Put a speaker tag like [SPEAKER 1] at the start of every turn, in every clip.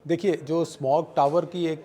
[SPEAKER 1] देखिए, जो smog tower की एक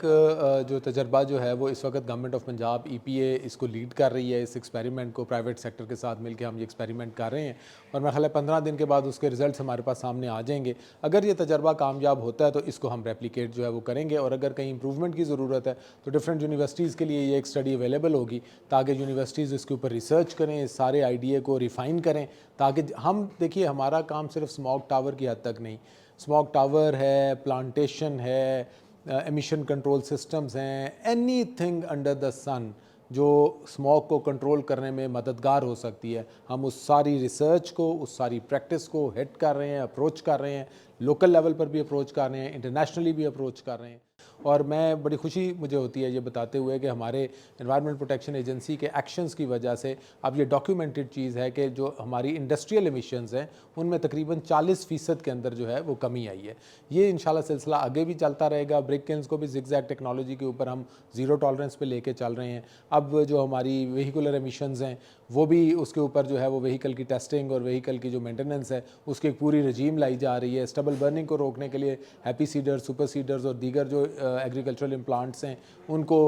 [SPEAKER 1] जो तजर्बा जो है वो इस वक्त गवर्नमेंट ऑफ पंजाब ईपीए इसको लीड कर रही है। इस एक्सपेरिमेंट को प्राइवेट सेक्टर के साथ मिलकर हम ये एक्सपेरिमेंट कर रहे हैं और मेरा ख्याल है 15 दिन के बाद उसके रिजल्ट्स हमारे पास सामने आ जाएंगे। अगर ये तजर्बा कामयाब होता है तो इसको हम रेप्लिकेट जो है वो करेंगे, और अगर कहीं इंप्रूवमेंट की ज़रूरत है तो डिफरेंट यूनिवर्सिटीज़ के लिए ये एक स्टडी अवेलेबल होगी, ताकि यूनिवर्सिटीज़ इसके ऊपर रिसर्च करें, इस सारे आइडिया को रिफ़ाइन करें, ताकि हम देखिए हमारा काम सिर्फ स्मॉग टावर की हद तक नहीं, स्मॉग टावर है, प्लांटेशन है, एमिशन कंट्रोल सिस्टम्स हैं, एनीथिंग अंडर द सन जो स्मॉग को कंट्रोल करने में मददगार हो सकती है, हम उस सारी रिसर्च को, उस सारी प्रैक्टिस को हिट कर रहे हैं, अप्रोच कर रहे हैं, लोकल लेवल पर भी अप्रोच कर रहे हैं, इंटरनेशनली भी अप्रोच कर रहे हैं। और मैं बड़ी खुशी मुझे होती है ये बताते हुए कि हमारे एनवायरनमेंट प्रोटेक्शन एजेंसी के एक्शंस की वजह से अब ये डॉक्यूमेंटेड चीज़ है कि जो हमारी इंडस्ट्रियल एमिशंस हैं उनमें तकरीबन 40% के अंदर जो है वो कमी आई है। ये इंशाल्लाह सिलसिला आगे भी चलता रहेगा। ब्रिक किल्न्स को भी ज़िगज़ैग टेक्नोलॉजी के ऊपर हम ज़ीरो टॉलरेंस पे लेके चल रहे हैं। अब जो हमारी व्हीकुलर एमिशंस हैं वो भी उसके ऊपर जो है वो व्हीकल की टेस्टिंग और व्हीकल की जो मेंटेनेंस है उसकी एक पूरी रजीम लाई जा रही है। स्टबल बर्निंग को रोकने के लिए हैप्पी सीडर्स, सुपर सीडर्स और दीगर जो एग्रीकल्चरल इम्प्लांट्स हैं उनको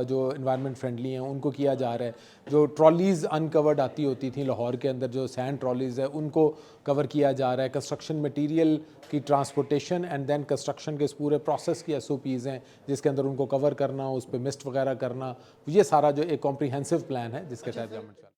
[SPEAKER 1] जो इन्वायरमेंट फ्रेंडली हैं उनको किया जा रहा है। जो ट्रॉलीज़ अनकवर्ड आती होती थी लाहौर के अंदर, जो सैंड ट्रॉलीज़ है उनको कवर किया जा रहा है। कंस्ट्रक्शन मटीरियल की ट्रांसपोर्टेशन एंड देन कंस्ट्रक्शन के इस पूरे प्रोसेस की SOPs हैं जिसके अंदर उनको कवर करना, उस पर मिस्ट वगैरह करना, ये सारा जो एक कॉम्प्रिहेंसिव प्लान है जिसके तहत गवर्नमेंट